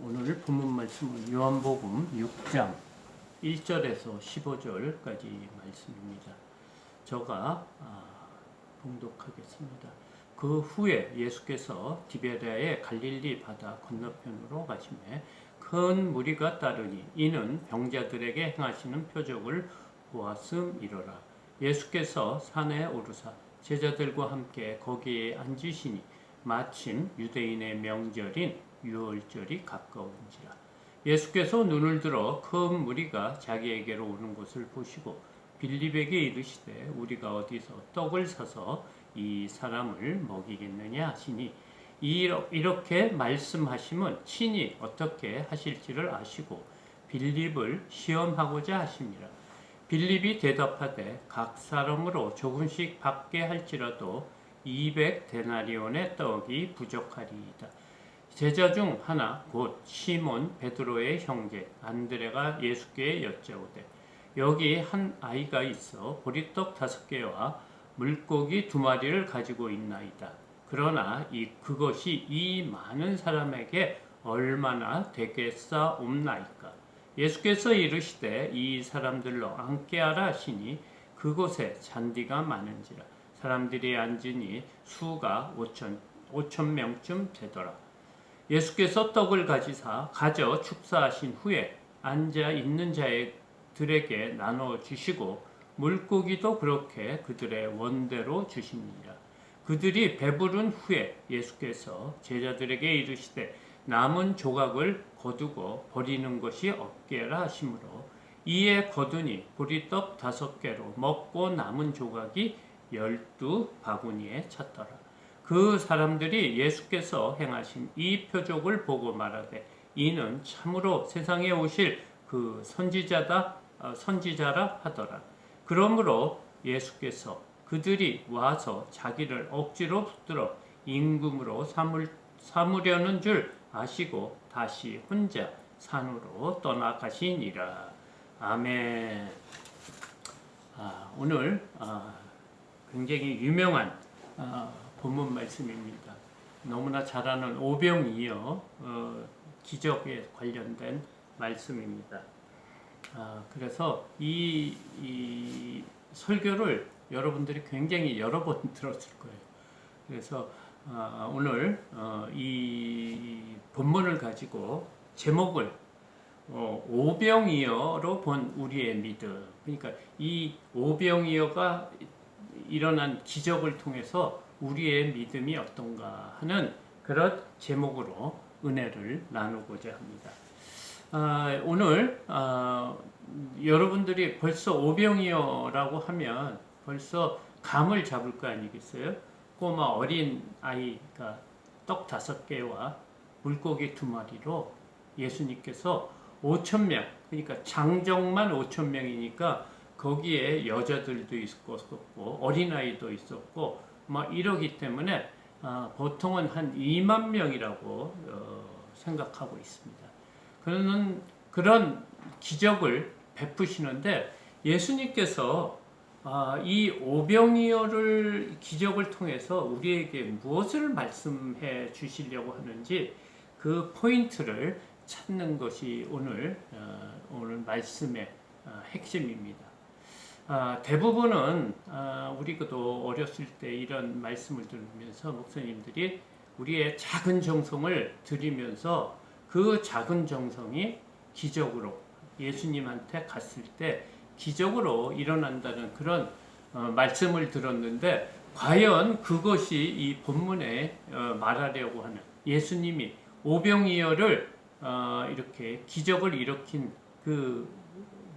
오늘 본문 말씀은 요한복음 6장 1절에서 15절까지 말씀입니다. 저가 봉독하겠습니다. 그 후에 예수께서 디베랴의 갈릴리 바다 건너편으로 가시매 큰 무리가 따르니 이는 병자들에게 행하시는 표적을 보았음이로라. 예수께서 산에 오르사 제자들과 함께 거기에 앉으시니 마침 유대인의 명절인 유월절이 가까운지라. 예수께서 눈을 들어 큰 무리가 자기에게로 오는 것을 보시고 빌립에게 이르시되 우리가 어디서 떡을 사서 이 사람을 먹이겠느냐 하시니 이렇게 말씀하심은 친히 어떻게 하실지를 아시고 빌립을 시험하고자 하심이라. 빌립이 대답하되 각 사람으로 조금씩 받게 할지라도 200데나리온의 떡이 부족하리이다. 제자 중 하나 곧 시몬 베드로의 형제 안드레가 예수께 여짜오되 여기 한 아이가 있어 보리떡 5개와 물고기 2마리를 가지고 있나이다. 그러나 그것이 이 많은 사람에게 얼마나 되겠사옵나이까. 예수께서 이르시되 이 사람들로 앉게 하라 하시니 그곳에 잔디가 많은지라. 사람들이 앉으니 수가 5천 명쯤 되더라. 예수께서 떡을 가져 축사하신 후에 앉아 있는 자들에게 나눠 주시고 물고기도 그렇게 그들의 원대로 주시니라. 그들이 배부른 후에 예수께서 제자들에게 이르시되 남은 조각을 거두고 버리는 것이 없게라 하시므로 이에 거두니 보리떡 5개로 먹고 남은 조각이 12바구니에 찼더라. 그 사람들이 예수께서 행하신 이 표적을 보고 말하되 이는 참으로 세상에 오실 그 선지자라 하더라. 그러므로 예수께서 그들이 와서 자기를 억지로 붙들어 임금으로 삼으려는 줄 아시고 다시 혼자 산으로 떠나가시니라. 아멘. 오늘 굉장히 유명한 본문 말씀입니다. 너무나 잘 아는 오병이어 기적에 관련된 말씀입니다. 그래서 이 설교를 여러분들이 굉장히 여러 번 들었을 거예요. 그래서 오늘 이 본문을 가지고 제목을 오병이어로 본 우리의 믿음. 그러니까 이 오병이어가 일어난 기적을 통해서 우리의 믿음이 어떤가 하는 그런 제목으로 은혜를 나누고자 합니다. 오늘 여러분들이 벌써 오병이어라고 하면 벌써 감을 잡을 거 아니겠어요? 꼬마 어린 아이가 떡 5개와 물고기 2마리로 예수님께서 5,000명, 그러니까 장정만 5,000명이니까 거기에 여자들도 있었고 어린아이도 있었고 막 이러기 때문에 보통은 한 2만 명이라고 생각하고 있습니다. 그런 기적을 베푸시는데 예수님께서 이 오병이어를 기적을 통해서 우리에게 무엇을 말씀해 주시려고 하는지 그 포인트를 찾는 것이 오늘 말씀의 핵심입니다. 대부분은 우리도 어렸을 때 이런 말씀을 들으면서 목사님들이 우리의 작은 정성을 드리면서 그 작은 정성이 기적으로 예수님한테 갔을 때 기적으로 일어난다는 그런 말씀을 들었는데 과연 그것이 이 본문에 말하려고 하는 예수님이 오병이어를 이렇게 기적을 일으킨 그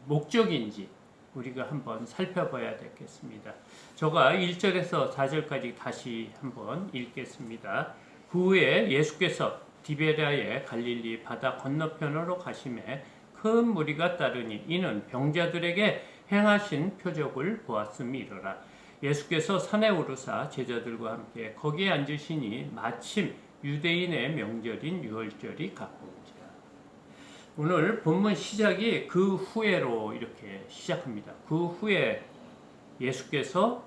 목적인지 우리가 한번 살펴봐야 되겠습니다. 제가 1절에서 4절까지 다시 한번 읽겠습니다. 그 후에 예수께서 디베랴의 갈릴리 바다 건너편으로 가시매 큰 무리가 따르니 이는 병자들에게 행하신 표적을 보았음이로라. 예수께서 산에 오르사 제자들과 함께 거기에 앉으시니 마침 유대인의 명절인 유월절이 가까운지라. 오늘 본문 시작이 그 후에로 이렇게 시작합니다. 그 후에 예수께서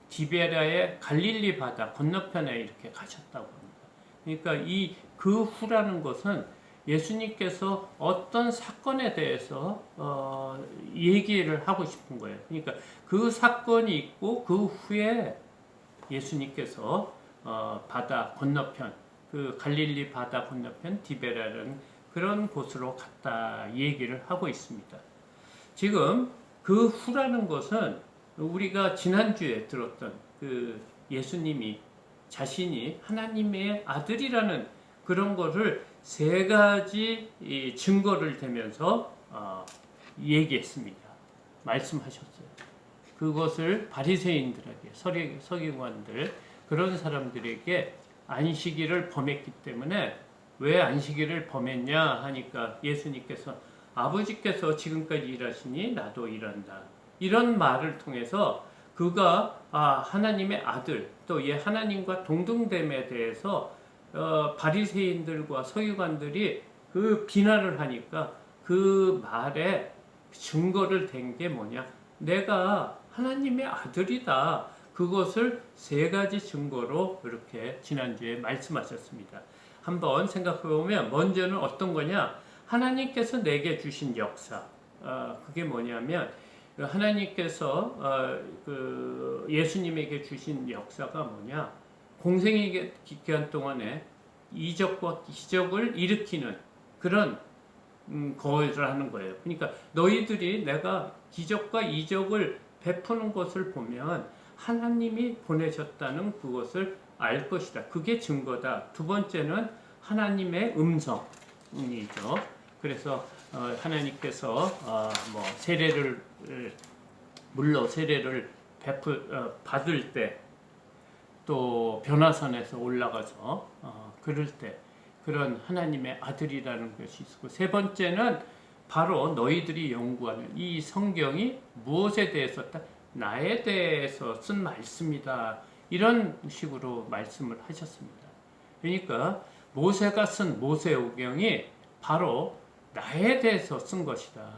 디베랴의 갈릴리 바다 건너편에 이렇게 가셨다고 합니다. 그러니까 이 그 후라는 것은 예수님께서 어떤 사건에 대해서 얘기를 하고 싶은 거예요. 그러니까 그 사건이 있고 그 후에 예수님께서 바다 건너편, 그 갈릴리 바다 건너편 디베라는 그런 곳으로 갔다 얘기를 하고 있습니다. 지금 그 후라는 것은 우리가 지난주에 들었던 그 예수님이 자신이 하나님의 아들이라는 그런 거를 세 가지 증거를 대면서 얘기했습니다. 말씀하셨어요. 그것을 바리새인들에게, 서기관들 그런 사람들에게 안식일을 범했기 때문에 왜 안식일을 범했냐 하니까 예수님께서 아버지께서 지금까지 일하시니 나도 일한다. 이런 말을 통해서 그가 하나님의 아들 또 하나님과 동등됨에 대해서 바리새인들과 서기관들이 그 비난을 하니까 그 말에 증거를 댄 게 뭐냐? 내가 하나님의 아들이다. 그것을 세 가지 증거로 이렇게 지난주에 말씀하셨습니다. 한번 생각해 보면 먼저는 어떤 거냐? 하나님께서 내게 주신 역사. 그게 뭐냐면 하나님께서 그 예수님에게 주신 역사가 뭐냐? 공생의 기간 동안에 이적과 기적을 일으키는 그런 거라는 거예요. 그러니까 너희들이 내가 기적과 이적을 베푸는 것을 보면 하나님이 보내셨다는 그것을 알 것이다. 그게 증거다. 두 번째는 하나님의 음성이죠. 그래서 하나님께서 세례를 물로 세례를 받을 때 또 변화산에서 올라가서 그럴 때 그런 하나님의 아들이라는 것이 있고, 세 번째는 바로 너희들이 연구하는 이 성경이 무엇에 대해서 나에 대해서 쓴 말씀이다. 이런 식으로 말씀을 하셨습니다. 그러니까 모세가 쓴 모세오경이 바로 나에 대해서 쓴 것이다.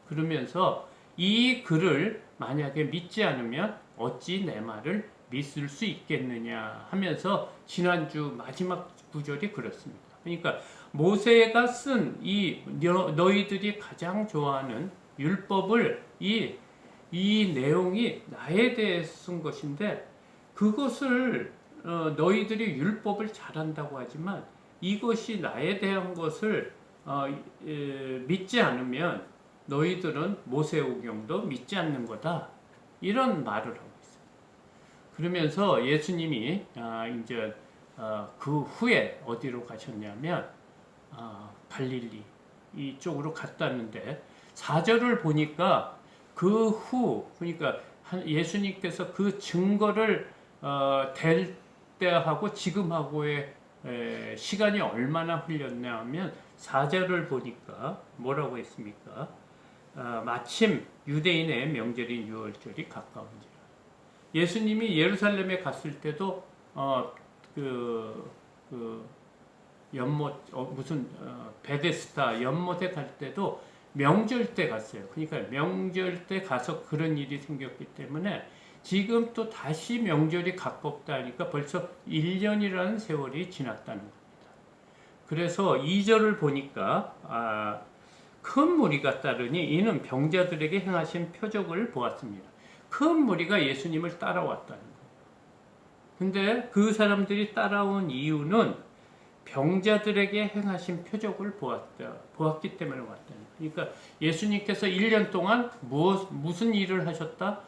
그러면서 이 글을 만약에 믿지 않으면 어찌 내 말을 믿을 수 있겠느냐 하면서 지난주 마지막 구절이 그렇습니다. 그러니까 모세가 쓴 이 너희들이 가장 좋아하는 율법을 이 내용이 나에 대해서 쓴 것인데, 그것을 너희들이 율법을 잘한다고 하지만 이것이 나에 대한 것을 믿지 않으면 너희들은 모세오경도 믿지 않는 거다. 이런 말을 하고 있어요. 그러면서 예수님이 이제 그 후에 어디로 가셨냐면 갈릴리 이쪽으로 갔다는데 4절을 보니까 그 후, 그러니까 예수님께서 그 증거를 댈 때하고 지금하고의 시간이 얼마나 흘렸냐 하면 4절을 보니까 뭐라고 했습니까? 마침 유대인의 명절인 유월절이 가까운지라. 예수님이 예루살렘에 갔을 때도 연못 베데스다 연못에 갈 때도 명절 때 갔어요. 그러니까 명절 때 가서 그런 일이 생겼기 때문에 지금 또 다시 명절이 가깝다 하니까 벌써 1년이라는 세월이 지났다는 겁니다. 그래서 2절을 보니까 큰 무리가 따르니 이는 병자들에게 행하신 표적을 보았습니다. 큰 무리가 예수님을 따라왔다는 거예요. 근데 그 사람들이 따라온 이유는 병자들에게 행하신 표적을 보았기 때문에 왔다는 거예요. 그러니까 예수님께서 1년 동안 무슨 일을 하셨다?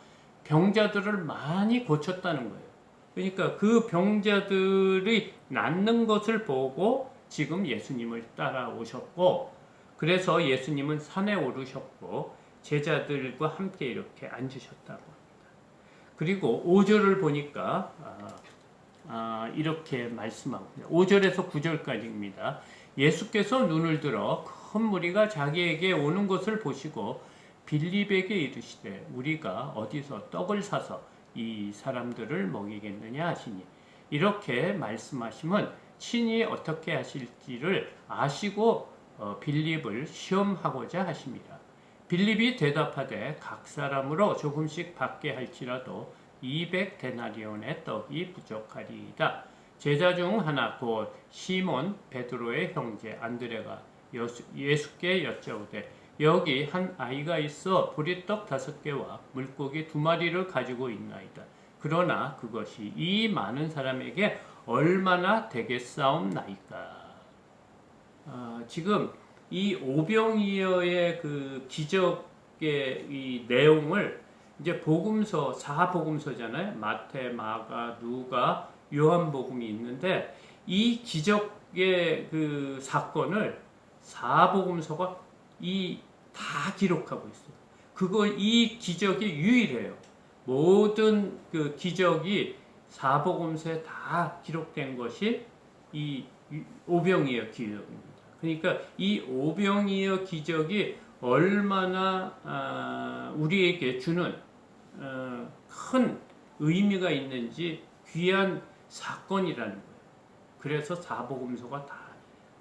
병자들을 많이 고쳤다는 거예요. 그러니까 그 병자들이 낫는 것을 보고 지금 예수님을 따라오셨고, 그래서 예수님은 산에 오르셨고 제자들과 함께 이렇게 앉으셨다고 합니다. 그리고 5절을 보니까 이렇게 말씀하고 5절에서 9절까지입니다. 예수께서 눈을 들어 큰 무리가 자기에게 오는 것을 보시고 빌립에게 이르시되 우리가 어디서 떡을 사서 이 사람들을 먹이겠느냐 하시니, 이렇게 말씀하시면 친히 어떻게 하실지를 아시고 빌립을 시험하고자 하십니다. 빌립이 대답하되 각 사람으로 조금씩 받게 할지라도 200데나리온의 떡이 부족하리이다. 제자 중 하나 곧 시몬 베드로의 형제 안드레가 예수께 여짜오되 여기 한 아이가 있어 보리떡 5개와 물고기 2마리를 가지고 있나이다. 그러나 그것이 이 많은 사람에게 얼마나 되겠사옵나이까. 지금 이 오병이어의 그 기적의 이 내용을 이제 복음서 4복음서잖아요. 마태, 마가, 누가, 요한복음이 있는데 이 기적의 그 사건을 4복음서가 다 기록하고 있어요. 이 기적이 유일해요. 모든 그 기적이 4복음서에 다 기록된 것이 이 오병이어 기적입니다. 그러니까 이 오병이어 기적이 얼마나 우리에게 주는 큰 의미가 있는지 귀한 사건이라는 거예요. 그래서 4복음서가 다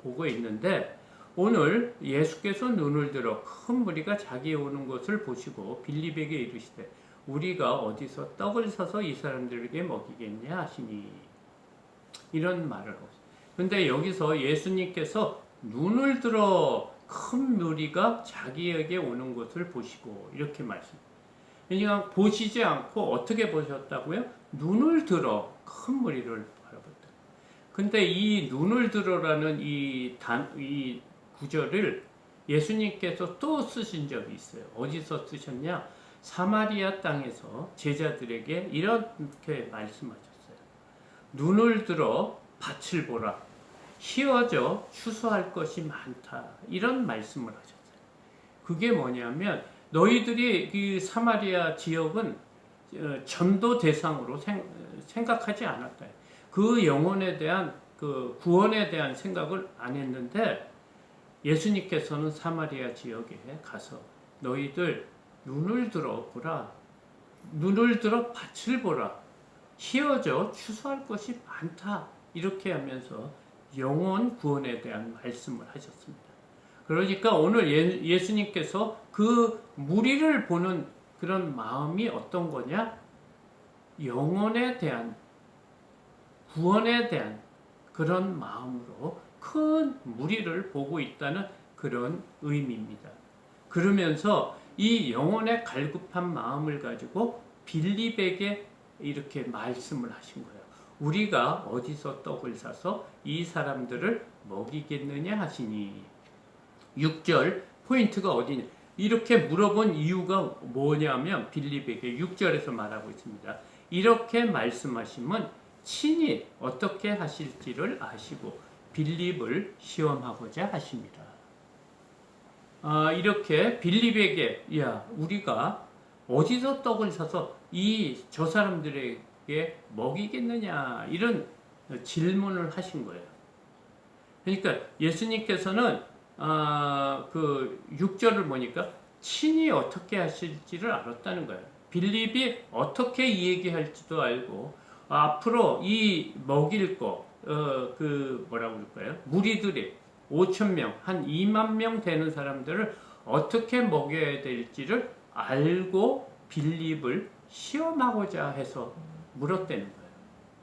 보고 있는데 오늘 예수께서 눈을 들어 큰 무리가 자기에 오는 것을 보시고 빌립에게 이르시되 우리가 어디서 떡을 사서 이 사람들에게 먹이겠냐 하시니 이런 말을 하고 있어요. 근데 여기서 예수님께서 눈을 들어 큰 무리가 자기에게 오는 것을 보시고 이렇게 말씀합니다. 그러니까 보시지 않고 어떻게 보셨다고요? 눈을 들어 큰 무리를 바라봤다. 근데 이 눈을 들어라는 이 구절을 예수님께서 또 쓰신 적이 있어요. 어디서 쓰셨냐? 사마리아 땅에서 제자들에게 이렇게 말씀하셨어요. 눈을 들어 밭을 보라. 휘어져 추수할 것이 많다. 이런 말씀을 하셨어요. 그게 뭐냐면 너희들이 그 사마리아 지역은 전도 대상으로 생각하지 않았다. 그 영혼에 대한 그 구원에 대한 생각을 안 했는데 예수님께서는 사마리아 지역에 가서 너희들 눈을 들어 보라. 눈을 들어 밭을 보라. 휘어져 추수할 것이 많다. 이렇게 하면서 영혼 구원에 대한 말씀을 하셨습니다. 그러니까 오늘 예수님께서 그 무리를 보는 그런 마음이 어떤 거냐? 영혼에 대한 구원에 대한 그런 마음으로 큰 무리를 보고 있다는 그런 의미입니다. 그러면서 이 영혼의 갈급한 마음을 가지고 빌립에게 이렇게 말씀을 하신 거예요. 우리가 어디서 떡을 사서 이 사람들을 먹이겠느냐 하시니 6절 포인트가 어디냐 이렇게 물어본 이유가 뭐냐면 빌립에게 6절에서 말하고 있습니다. 이렇게 말씀하시면 친히 어떻게 하실지를 아시고 빌립을 시험하고자 하십니다. 이렇게 빌립에게 야 우리가 어디서 떡을 사서 저 사람들에게 먹이겠느냐 이런 질문을 하신 거예요. 그러니까 예수님께서는 그 6절을 보니까 친히 어떻게 하실지를 알았다는 거예요. 빌립이 어떻게 얘기할지도 알고 앞으로 이 먹일 그 뭐라고 그럴까요? 무리들이 5,000명, 한 2만 명 되는 사람들을 어떻게 먹여야 될지를 알고 빌립을 시험하고자 해서 물었다는 거예요.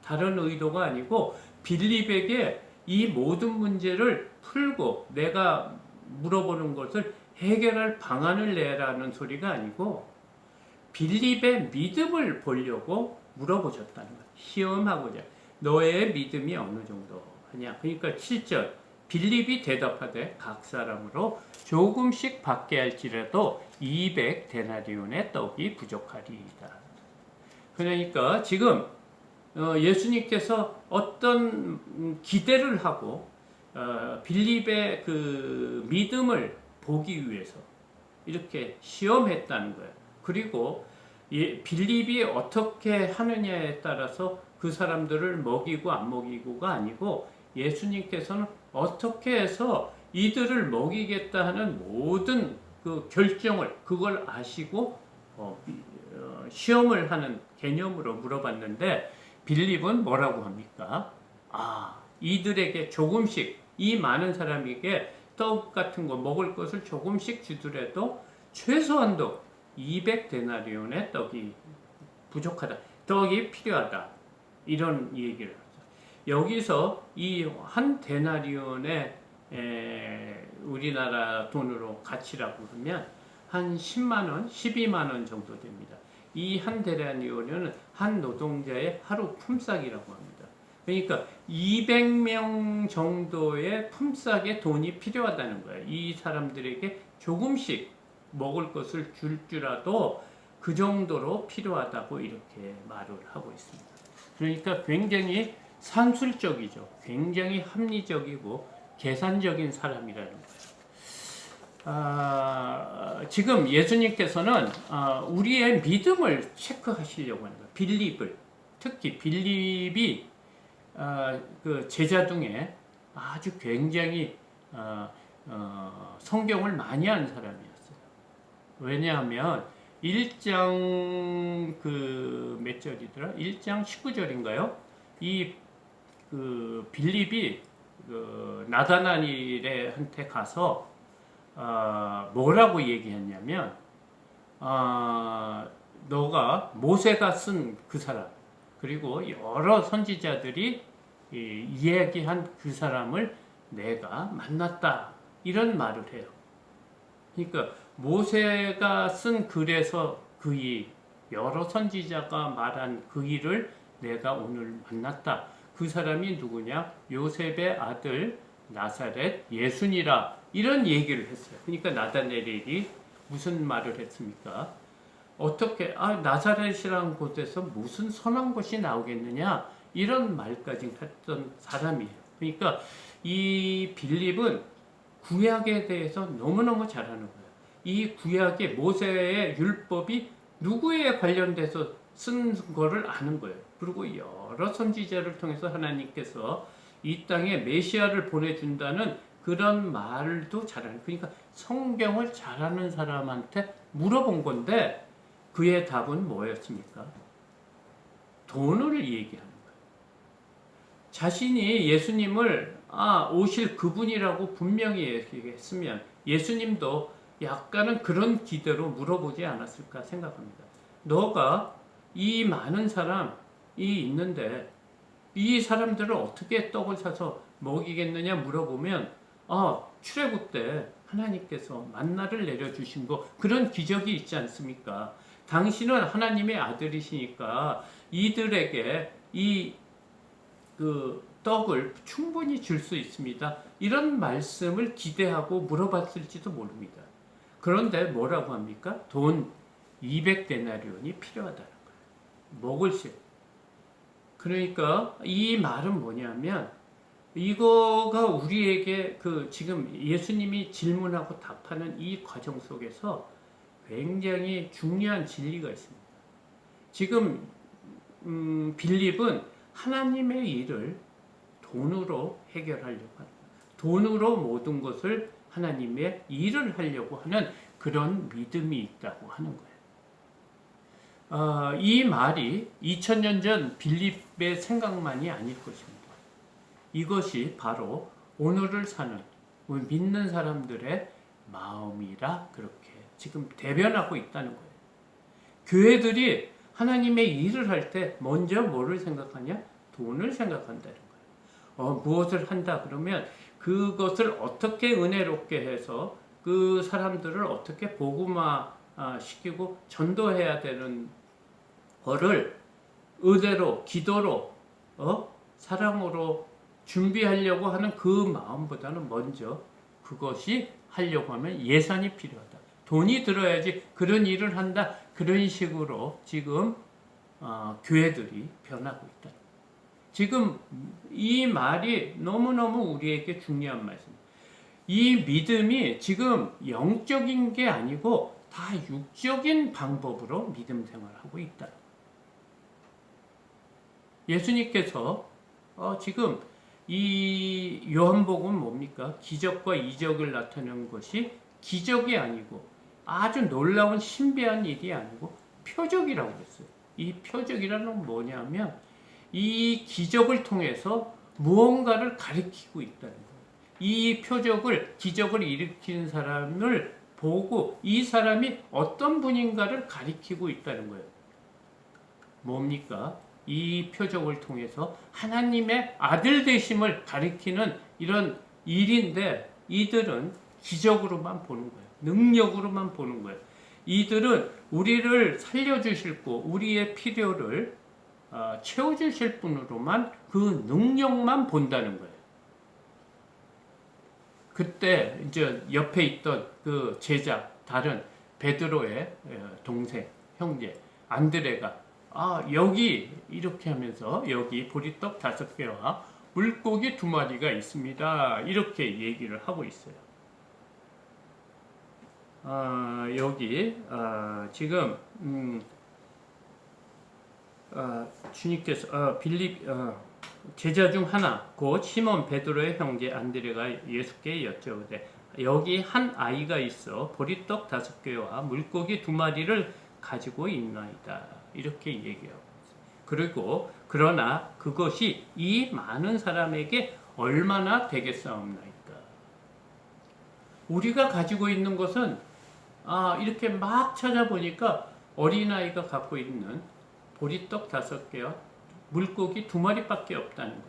다른 의도가 아니고 빌립에게 이 모든 문제를 풀고 내가 물어보는 것을 해결할 방안을 내라는 소리가 아니고 빌립의 믿음을 보려고 물어보셨다는 거예요. 시험하고자. 너의 믿음이 어느 정도 하냐. 그러니까 7절 빌립이 대답하되 각 사람으로 조금씩 받게 할지라도 200데나리온의 떡이 부족하리이다. 그러니까 지금 예수님께서 어떤 기대를 하고 빌립의 그 믿음을 보기 위해서 이렇게 시험했다는 거예요. 그리고 빌립이 어떻게 하느냐에 따라서 그 사람들을 먹이고 안 먹이고가 아니고 예수님께서는 어떻게 해서 이들을 먹이겠다 하는 모든 그 결정을 그걸 아시고 시험을 하는 개념으로 물어봤는데 빌립은 뭐라고 합니까? 이들에게 조금씩 이 많은 사람에게 떡 같은 거 먹을 것을 조금씩 주더라도 최소한도 200데나리온의 떡이 부족하다. 떡이 필요하다. 이런 얘기를 하죠. 여기서 이 한 데나리온의 우리나라 돈으로 가치라고 그러면 한 10만 원, 12만 원 정도 됩니다. 이 한 대량이오는 한 노동자의 하루 품삯이라고 합니다. 그러니까 200명 정도의 품삯의 돈이 필요하다는 거예요. 이 사람들에게 조금씩 먹을 것을 줄라도 그 정도로 필요하다고 이렇게 말을 하고 있습니다. 그러니까 굉장히 산술적이죠. 굉장히 합리적이고 계산적인 사람이라는 거예요. 지금 예수님께서는 우리의 믿음을 체크하시려고 하는 거예요. 빌립을. 특히 빌립이 그 제자 중에 아주 굉장히 성경을 많이 한 사람이었어요. 왜냐하면 1장 몇 절이더라? 1장 19절인가요? 이 빌립이 나다나엘한테 가서 뭐라고 얘기했냐면 너가 모세가 쓴 그 사람 그리고 여러 선지자들이 이야기한 그 사람을 내가 만났다 이런 말을 해요. 그러니까 모세가 쓴 글에서 그 일, 여러 선지자가 말한 그 일을 내가 오늘 만났다. 그 사람이 누구냐? 요셉의 아들 나사렛 예수니라 이런 얘기를 했어요. 그러니까 나다나엘이 무슨 말을 했습니까? 어떻게 나사렛이라는 곳에서 무슨 선한 것이 나오겠느냐 이런 말까지 했던 사람이에요. 그러니까 이 빌립은 구약에 대해서 너무너무 잘하는 거예요. 이 구약의 모세의 율법이 누구에 관련돼서 쓴 거를 아는 거예요. 그리고 여러 선지자를 통해서 하나님께서 이 땅에 메시아를 보내준다는 그런 말도 잘하는, 그러니까 성경을 잘하는 사람한테 물어본 건데 그의 답은 뭐였습니까? 돈을 얘기하는 거예요. 자신이 예수님을 오실 그분이라고 분명히 얘기했으면 예수님도 약간은 그런 기대로 물어보지 않았을까 생각합니다. 너가 이 많은 사람이 있는데 이 사람들을 어떻게 떡을 사서 먹이겠느냐 물어보면 출애굽 때 하나님께서 만나를 내려주신 거 그런 기적이 있지 않습니까? 당신은 하나님의 아들이시니까 이들에게 이 떡을 충분히 줄 수 있습니다. 이런 말씀을 기대하고 물어봤을지도 모릅니다. 그런데 뭐라고 합니까? 돈 200데나리온이 필요하다는 거예요. 먹을 수. 그러니까 이 말은 뭐냐면 이거가 우리에게 지금 예수님이 질문하고 답하는 이 과정 속에서 굉장히 중요한 진리가 있습니다. 지금 빌립은 하나님의 일을 돈으로 해결하려고 합니다. 돈으로 모든 것을 하나님의 일을 하려고 하는 그런 믿음이 있다고 하는 거예요. 이 말이 2000년 전 빌립의 생각만이 아닐 것입니다. 이것이 바로 오늘을 사는 믿는 사람들의 마음이라 그렇게 지금 대변하고 있다는 거예요. 교회들이 하나님의 일을 할 때 먼저 뭐를 생각하냐? 돈을 생각한다는 거예요. 무엇을 한다 그러면 그것을 어떻게 은혜롭게 해서 그 사람들을 어떻게 복음화 시키고 전도해야 되는 거를 의대로, 기도로, 사랑으로 준비하려고 하는 그 마음보다는 먼저 그것이 하려고 하면 예산이 필요하다. 돈이 들어야지 그런 일을 한다. 그런 식으로 지금 교회들이 변하고 있다. 지금 이 말이 너무너무 우리에게 중요한 말씀입니다. 이 믿음이 지금 영적인 게 아니고 다 육적인 방법으로 믿음 생활하고 있다. 예수님께서 지금 이 요한복음 뭡니까? 기적과 이적을 나타내는 것이 기적이 아니고 아주 놀라운 신비한 일이 아니고 표적이라고 했어요. 이 표적이라는 건 뭐냐면 이 기적을 통해서 무언가를 가리키고 있다는 거예요. 이 표적을, 기적을 일으키는 사람을 보고 이 사람이 어떤 분인가를 가리키고 있다는 거예요. 뭡니까? 이 표적을 통해서 하나님의 아들 되심을 가리키는 이런 일인데 이들은 기적으로만 보는 거예요. 능력으로만 보는 거예요. 이들은 우리를 살려주실 우리의 필요를 채워주실 분으로만 그 능력만 본다는 거예요. 그때 이제 옆에 있던 그 제자, 다른 베드로의 동생, 형제 안드레가 여기 이렇게 하면서 여기 보리떡 5개와 물고기 2마리가 있습니다. 이렇게 얘기를 하고 있어요. 여기 지금 주님께서 제자 중 하나 곧 시몬 베드로의 형제 안드레가 예수께 여쭤오되 여기 한 아이가 있어 보리떡 5개와 물고기 2마리를 가지고 있나이다. 이렇게 얘기하고 있어요. 그리고 그러나 그것이 이 많은 사람에게 얼마나 되겠사옵나이까. 우리가 가지고 있는 것은 이렇게 막 찾아보니까 어린아이가 갖고 있는 보리떡 5개와 물고기 2마리밖에 없다는 거예요.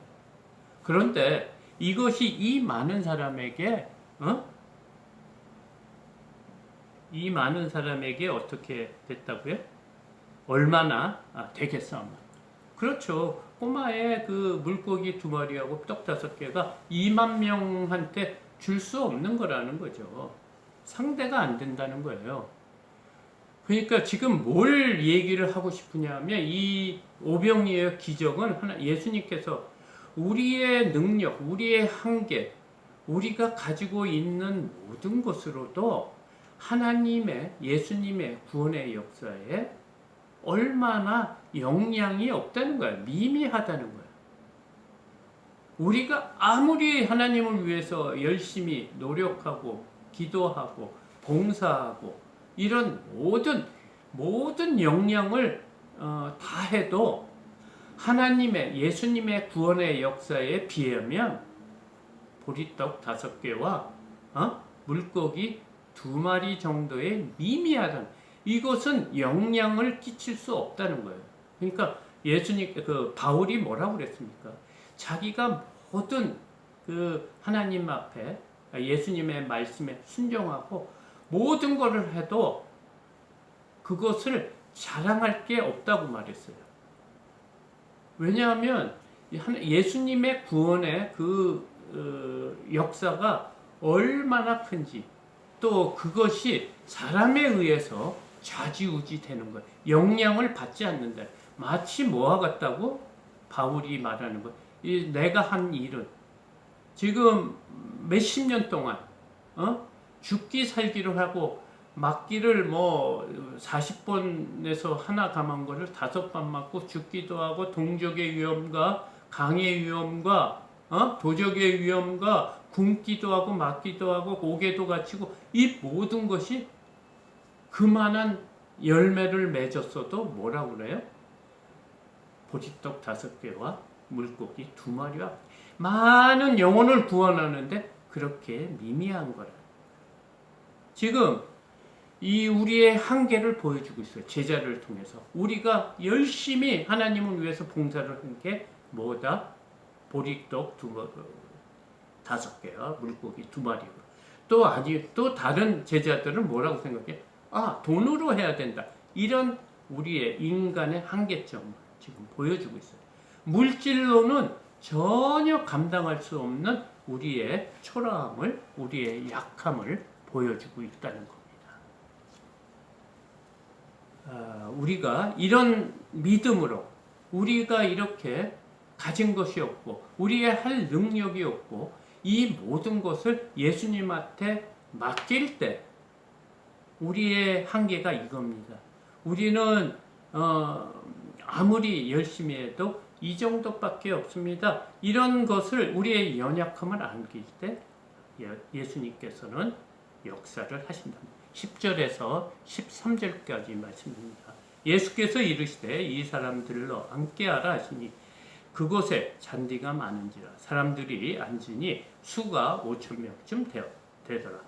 그런데 이것이 이 많은 사람에게 이 많은 사람에게 어떻게 됐다고요? 얼마나 되겠사옵나. 그렇죠. 꼬마의 그 물고기 2마리하고 떡 5개가 2만 명한테 줄 수 없는 거라는 거죠. 상대가 안 된다는 거예요. 그러니까 지금 뭘 얘기를 하고 싶으냐면 이 오병이어의 기적은 예수님께서 우리의 능력, 우리의 한계, 우리가 가지고 있는 모든 것으로도 하나님의, 예수님의 구원의 역사에 얼마나 영향이 없다는 거예요. 미미하다는 거예요. 우리가 아무리 하나님을 위해서 열심히 노력하고 기도하고 봉사하고 이런 모든 역량을 다 해도 하나님의, 예수님의 구원의 역사에 비하면 보리떡 5개와 물고기 2마리 정도의 미미하다는, 이것은 영향을 끼칠 수 없다는 거예요. 그러니까 예수님, 바울이 뭐라고 그랬습니까? 자기가 모든 하나님 앞에 예수님의 말씀에 순종하고 모든 것을 해도 그것을 자랑할 게 없다고 말했어요. 왜냐하면 예수님의 구원의 역사가 얼마나 큰지, 또 그것이 사람에 의해서 좌지우지 되는 거예요. 영향을 받지 않는다. 마치 뭐와 같다고? 바울이 말하는 거예요. 내가 한 일은 지금 몇십 년 동안 죽기 살기를 하고 맞기를 40번에서 하나 감한 거를 5번 맞고 죽기도 하고 동족의 위험과 강의 위험과 도적의 위험과 굶기도 하고 맞기도 하고 옥에도 갇히고 이 모든 것이 그만한 열매를 맺었어도 뭐라고 그래요? 보리떡 5개와 물고기 2마리와 많은 영혼을 구원하는데 그렇게 미미한 거라. 지금 이 우리의 한계를 보여주고 있어요. 제자를 통해서 우리가 열심히 하나님을 위해서 봉사를 한 게 뭐다? 보리떡 5개와 물고기 2마리고 또 다른 제자들은 뭐라고 생각해? 돈으로 해야 된다. 이런 우리의 인간의 한계점을 지금 보여주고 있어요. 물질로는 전혀 감당할 수 없는 우리의 초라함을, 우리의 약함을 보여주고 있다는 겁니다. 우리가 이런 믿음으로 우리가 이렇게 가진 것이 없고 우리의 할 능력이 없고 이 모든 것을 예수님한테 맡길 때 우리의 한계가 이겁니다. 우리는 아무리 열심히 해도 이 정도밖에 없습니다. 이런 것을 우리의 연약함을 안길 때 예수님께서는 역사를 하신답니다. 10절에서 13절까지 말씀입니다. 예수께서 이르시되 이 사람들로 앉게하라 하시니 그곳에 잔디가 많은지라 사람들이 앉으니 수가 5,000명쯤 되더라.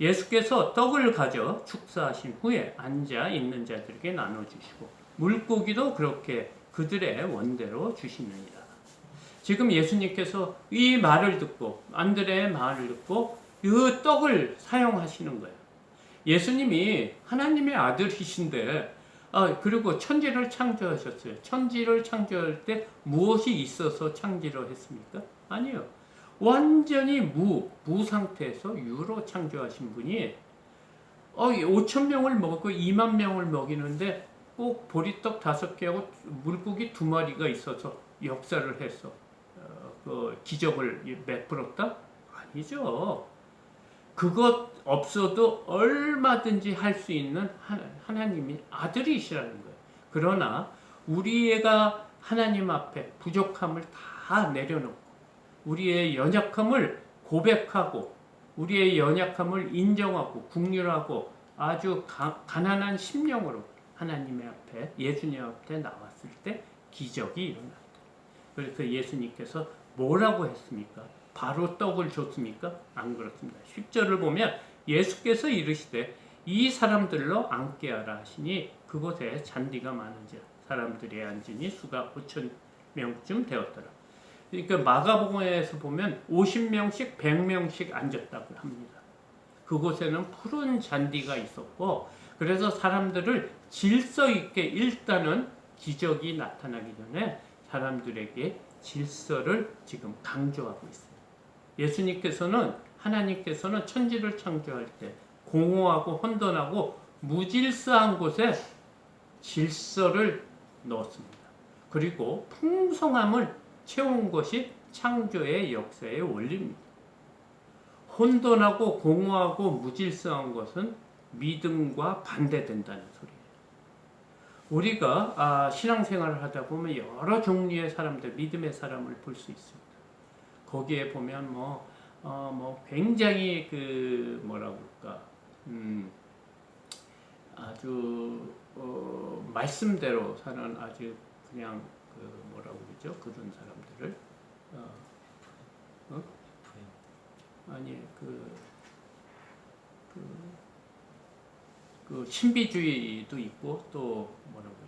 예수께서 떡을 가져 축사하신 후에 앉아 있는 자들에게 나눠주시고 물고기도 그렇게 그들의 원대로 주시느니라. 지금 예수님께서 이 말을 듣고 안드레의 말을 듣고 그 떡을 사용하시는 거예요. 예수님이 하나님의 아들이신데, 그리고 천지를 창조하셨어요. 천지를 창조할 때 무엇이 있어서 창조를 했습니까? 아니요. 완전히 무 상태에서 유로 창조하신 분이 5천 명을 먹고 2만 명을 먹이는데 꼭 보리떡 5개하고 물고기 2마리가 있어서 역사를 했어. 그 기적을 베풀었다? 아니죠. 그것 없어도 얼마든지 할 수 있는 하나님이 아들이시라는 거예요. 그러나 우리가 하나님 앞에 부족함을 다 내려놓고 우리의 연약함을 고백하고 우리의 연약함을 인정하고 국률하고 아주 가난한 심령으로 하나님의 앞에 예수님 앞에 나왔을 때 기적이 일어났다. 그래서 예수님께서 뭐라고 했습니까? 바로 떡을 줬습니까? 안 그렇습니다. 10절을 보면 예수께서 이르시되 이 사람들로 앉게 하라 하시니 그곳에 잔디가 많은지라 사람들이 앉으니 수가 5천 명쯤 되었더라. 그러니까 마가복음에서 보면 50명씩 100명씩 앉았다고 합니다. 그곳에는 푸른 잔디가 있었고 그래서 사람들을 질서 있게 일단은 기적이 나타나기 전에 사람들에게 질서를 지금 강조하고 있어요. 예수님께서는 하나님께서는 천지를 창조할 때 공허하고 혼돈하고 무질서한 곳에 질서를 넣었습니다. 그리고 풍성함을 채운 것이 창조의 역사의 원리입니다. 혼돈하고 공허하고 무질서한 것은 믿음과 반대된다는 소리예요. 우리가 신앙생활을 하다 보면 여러 종류의 사람들, 믿음의 사람을 볼 수 있습니다. 거기에 보면 굉장히 뭐라고 할까, 아주 말씀대로 사는 아주 그냥 뭐라고 그러죠? 그런 사람들을 아니 그 신비주의도 있고 또 뭐라고 해요?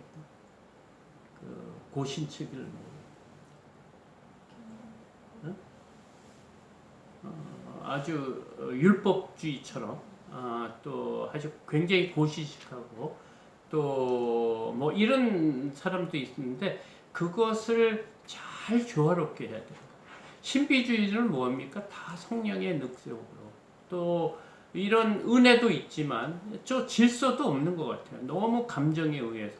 고신측을 아주 율법주의처럼 또 아주 굉장히 고시식하고 또 뭐 이런 사람도 있는데 그것을 잘 조화롭게 해야 돼요. 신비주의는 뭡니까? 다 성령의 늑세우로 또 이런 은혜도 있지만 저 질서도 없는 것 같아요. 너무 감정에 의해서.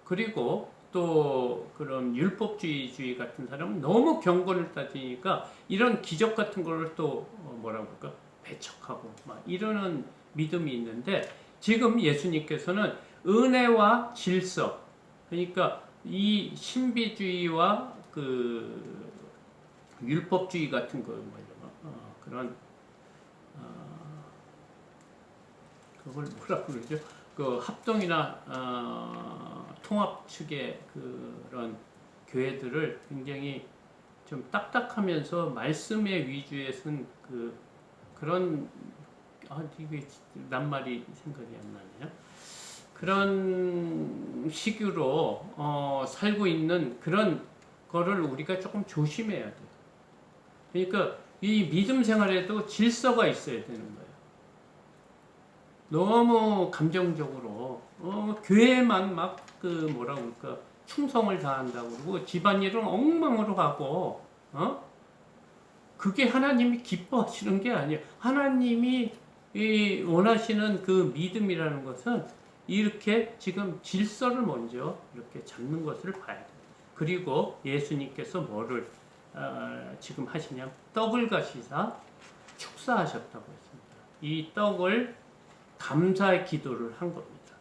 그리고 또 그런 율법주의 같은 사람은 너무 경건을 따지니까 이런 기적 같은 거를 또 뭐라고 할까? 배척하고 막 이러는 믿음이 있는데 지금 예수님께서는 은혜와 질서, 그러니까 이 신비주의와 율법주의 같은 거 그런 그걸 뭐라고 그러죠? 그 합동이나 통합 측의 그런 교회들을 굉장히 좀 딱딱하면서 말씀의 위주에 쓴 그런 이게 낱말이 생각이 안 나네요. 그런 식으로 살고 있는 그런 거를 우리가 조금 조심해야 돼요. 그러니까 이 믿음 생활에도 질서가 있어야 되는 거예요. 너무 감정적으로 교회만 막 뭐라고 할까 충성을 다한다고 그러고 집안일은 엉망으로 하고 그게 하나님이 기뻐하시는 게 아니에요. 하나님이 원하시는 그 믿음이라는 것은 이렇게 지금 질서를 먼저 이렇게 잡는 것을 봐야 돼요. 그리고 예수님께서 뭐를 지금 하시냐? 떡을 가시사 축사하셨다고 했습니다. 이 떡을 감사의 기도를 한 겁니다.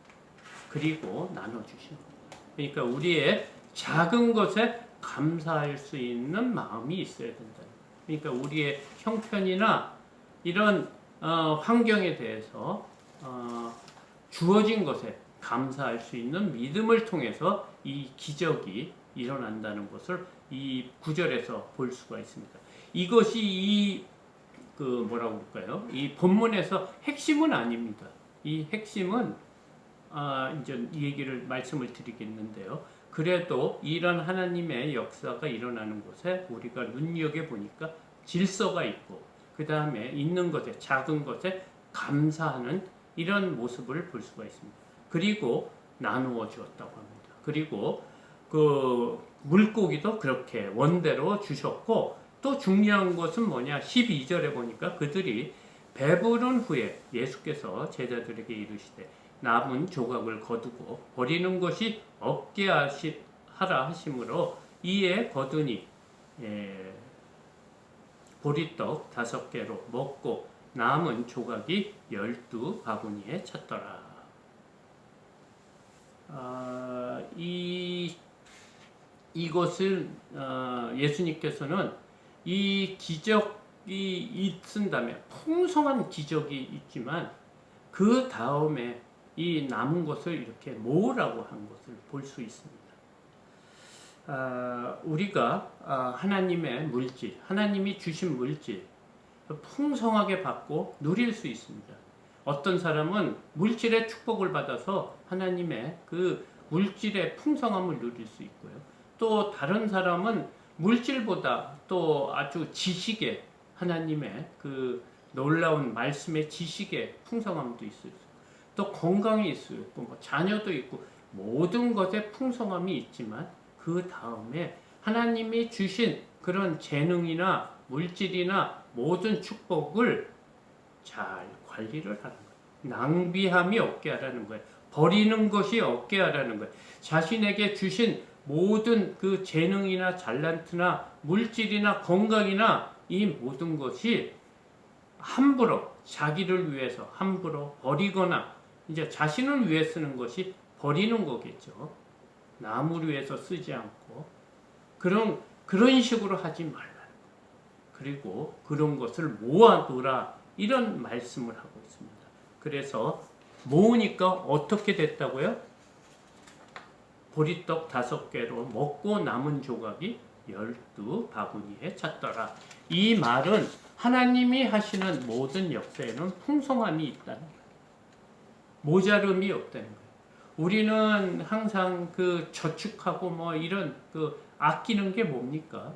그리고 나눠주신 겁니다. 그러니까 우리의 작은 것에 감사할 수 있는 마음이 있어야 된다. 그러니까 우리의 형편이나 이런 환경에 대해서 주어진 것에 감사할 수 있는 믿음을 통해서 이 기적이 일어난다는 것을 이 구절에서 볼 수가 있습니다. 이것이 뭐라고 할까요? 이 본문에서 핵심은 아닙니다. 이 핵심은 이제 이 얘기를 말씀을 드리겠는데요. 그래도 이런 하나님의 역사가 일어나는 곳에 우리가 눈여겨 보니까 질서가 있고 그 다음에 있는 것에, 작은 것에 감사하는 이런 모습을 볼 수가 있습니다. 그리고 나누어 주었다고 합니다. 그리고 그 물고기도 그렇게 원대로 주셨고, 또 중요한 것은 뭐냐, 12절에 보니까 그들이 배부른 후에 예수께서 제자들에게 이르시되 남은 조각을 거두고 버리는 것이 없게 하라 하심으로 이에 거두니 보리떡 5개로 먹고 남은 조각이 12바구니에 찼더라. 이것을 예수님께서는 이 기적이 있은다면, 풍성한 기적이 있지만 그 다음에 이 남은 것을 이렇게 모으라고 한 것을 볼 수 있습니다. 우리가 하나님의 물질, 하나님이 주신 물질 풍성하게 받고 누릴 수 있습니다. 어떤 사람은 물질의 축복을 받아서 하나님의 그 물질의 풍성함을 누릴 수 있고요. 또 다른 사람은 물질보다 또 아주 지식의, 하나님의 그 놀라운 말씀의 지식의 풍성함도 있을 수 있고, 또 건강이 있을 수 있고, 뭐 자녀도 있고, 모든 것에 풍성함이 있지만 그 다음에 하나님이 주신 그런 재능이나 물질이나 모든 축복을 잘 관리를 하는 거예요. 낭비함이 없게 하라는 거예요. 버리는 것이 없게 하라는 거예요. 자신에게 주신 모든 그 재능이나 잘난트나 물질이나 건강이나 이 모든 것이 함부로 자기를 위해서 함부로 버리거나 이제 자신을 위해 쓰는 것이 버리는 거겠죠. 남을 위해서 쓰지 않고 그런 식으로 하지 말라. 그리고 그런 것을 모아두라, 이런 말씀을 하고 있습니다. 그래서 모으니까 어떻게 됐다고요? 보리떡 5개로 먹고 남은 조각이 12바구니에 찼더라. 이 말은 하나님이 하시는 모든 역사에는 풍성함이 있다는 거예요. 모자름이 없다는 거예요. 우리는 항상 그 저축하고 뭐 이런 그 아끼는 게 뭡니까?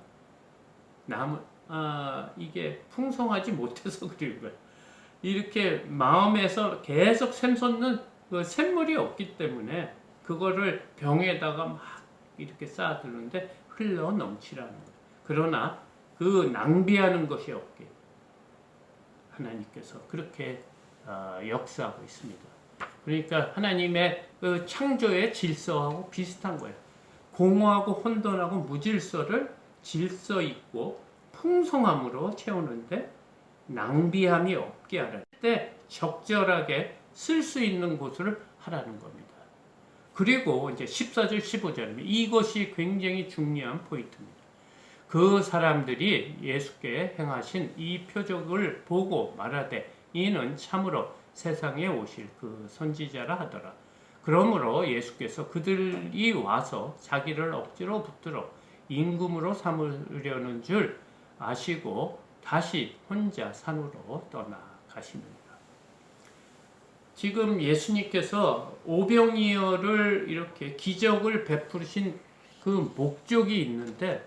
이게 풍성하지 못해서 그런 거예요. 이렇게 마음에서 계속 샘솟는 그 샘물이 없기 때문에 그거를 병에다가 막 이렇게 쌓아두는데 흘러 넘치라는 거예요. 그러나 그 낭비하는 것이 없게 하나님께서 그렇게 역사하고 있습니다. 그러니까 하나님의 그 창조의 질서하고 비슷한 거예요. 공허하고 혼돈하고 무질서를 질서 있고 풍성함으로 채우는데 낭비함이 없게 하라는 때 적절하게 쓸 수 있는 곳을 하라는 겁니다. 그리고 이제 14절 15절입니다. 이것이 굉장히 중요한 포인트입니다. 그 사람들이 예수께 행하신 이 표적을 보고 말하되 이는 참으로 세상에 오실 그 선지자라 하더라. 그러므로 예수께서 그들이 와서 자기를 억지로 붙들어 임금으로 삼으려는 줄 아시고 다시 혼자 산으로 떠나가십니다. 지금 예수님께서 오병이어를 이렇게 기적을 베푸신 그 목적이 있는데,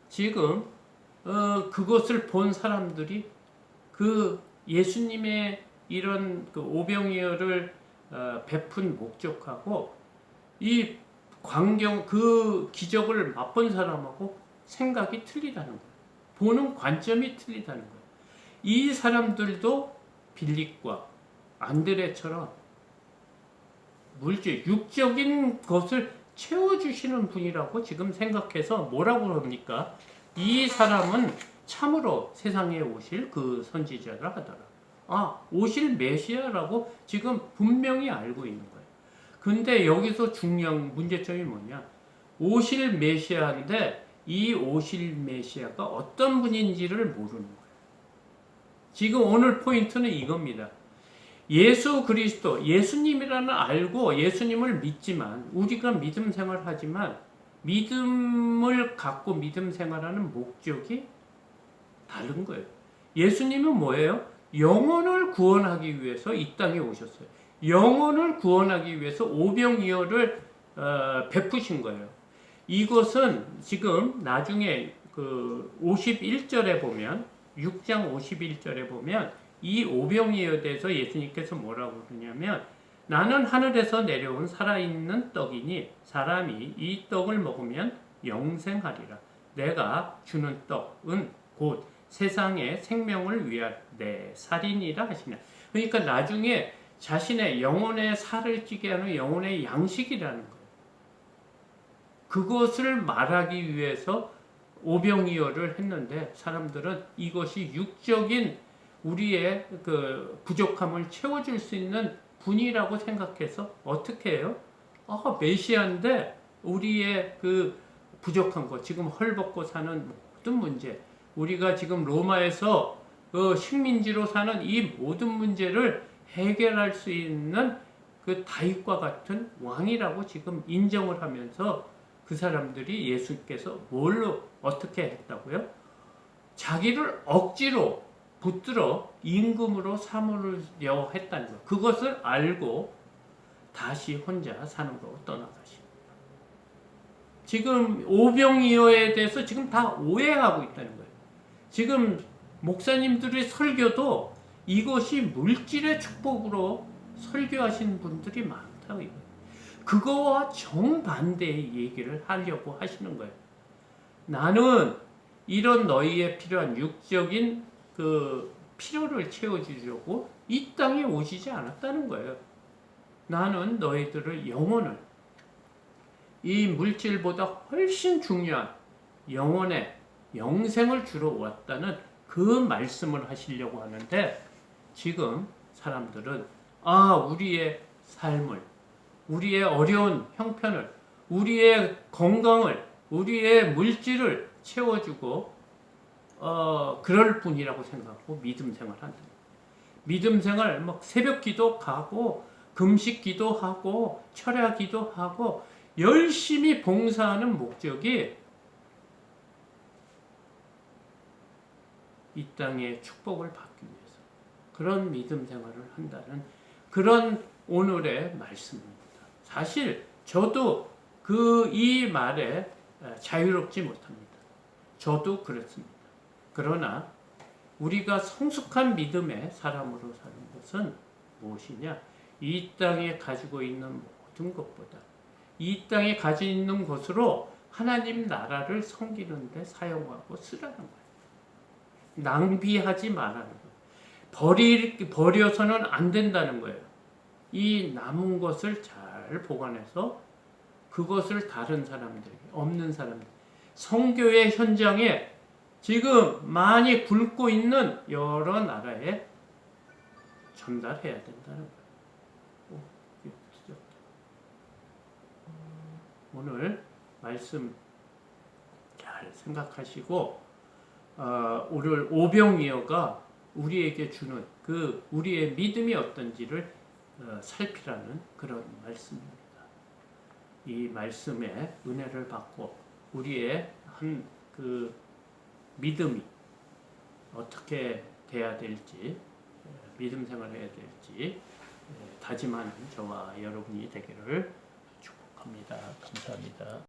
지금 그것을 본 사람들이 그 예수님의 이런 그 오병이어를 베푼 목적하고 이 광경, 그 기적을 맛본 사람하고 생각이 틀리다는 거예요. 보는 관점이 틀리다는 거예요. 이 사람들도 빌립과 안드레처럼 물질, 육적인 것을 채워주시는 분이라고 지금 생각해서 뭐라고 합니까? 이 사람은 참으로 세상에 오실 그 선지자라 하더라. 오실 메시아라고 지금 분명히 알고 있는 거예요. 근데 여기서 중요한 문제점이 뭐냐? 오실 메시아인데 이 오실 메시아가 어떤 분인지를 모르는 거예요. 지금 오늘 포인트는 이겁니다. 예수 그리스도, 예수님이라는 알고 예수님을 믿지만, 우리가 믿음 생활하지만 믿음을 갖고 믿음 생활하는 목적이 다른 거예요. 예수님은 뭐예요? 영혼을 구원하기 위해서 이 땅에 오셨어요. 영혼을 구원하기 위해서 오병이어를 베푸신 거예요. 이것은 지금 나중에 그 51절에 보면 6장 51절에 보면 이 오병이어에 대해서 예수님께서 뭐라고 그러냐면 나는 하늘에서 내려온 살아있는 떡이니 사람이 이 떡을 먹으면 영생하리라. 내가 주는 떡은 곧 세상의 생명을 위한 내 살이니라 하시냐. 그러니까 나중에 자신의 영혼의 살을 찌게 하는 영혼의 양식이라는 거예요. 그것을 말하기 위해서 오병이어를 했는데 사람들은 이것이 육적인 우리의 그 부족함을 채워줄 수 있는 분이라고 생각해서 어떻게 해요? 메시아인데 우리의 그 부족한 것, 지금 헐벗고 사는 모든 문제, 우리가 지금 로마에서 그 식민지로 사는 이 모든 문제를 해결할 수 있는 그 다윗과 같은 왕이라고 지금 인정을 하면서 그 사람들이 예수께서 뭘로 어떻게 했다고요? 자기를 억지로 붙들어 임금으로 삼으려 했다는 것. 그것을 알고 다시 혼자 산으로 떠나가십니다. 지금 오병이어에 대해서 지금 다 오해하고 있다는 거예요. 지금 목사님들의 설교도 이것이 물질의 축복으로 설교하시는 분들이 많다고 이거예요. 그거와 정반대의 얘기를 하려고 하시는 거예요. 나는 이런 너희의 필요한 육적인 그 필요를 채워주려고 이 땅에 오시지 않았다는 거예요. 나는 너희들을 영혼을, 이 물질보다 훨씬 중요한 영혼의 영생을 주러 왔다는 그 말씀을 하시려고 하는데 지금 사람들은 우리의 삶을, 우리의 어려운 형편을, 우리의 건강을, 우리의 물질을 채워주고 그럴 뿐이라고 생각하고 믿음 생활한다. 믿음 생활 막 새벽 기도 가고 금식 기도하고 철야 기도하고 열심히 봉사하는 목적이 이 땅의 축복을 받기 위해서 그런 믿음 생활을 한다는 그런 오늘의 말씀입니다. 사실 저도 이 말에 자유롭지 못합니다. 저도 그렇습니다. 그러나 우리가 성숙한 믿음의 사람으로 사는 것은 무엇이냐? 이 땅에 가지고 있는 모든 것보다 이 땅에 가지고 있는 것으로 하나님 나라를 섬기는 데 사용하고 쓰라는 거예요. 낭비하지 말라는 거예요. 버려서는 안 된다는 거예요. 이 남은 것을 잘 보관해서 그것을 다른 사람들에게, 없는 사람들, 선교의 현장에 지금 많이 굶고 있는 여러 나라에 전달해야 된다는 거예요. 오늘 말씀 잘 생각하시고 오늘 오병이어가 우리에게 주는 그 우리의 믿음이 어떤지를 살피라는 그런 말씀입니다. 이 말씀에 은혜를 받고 우리의 한 그 믿음이 어떻게 돼야 될지, 믿음 생활을 해야 될지 다짐하는 저와 여러분이 되기를 축복합니다. 감사합니다.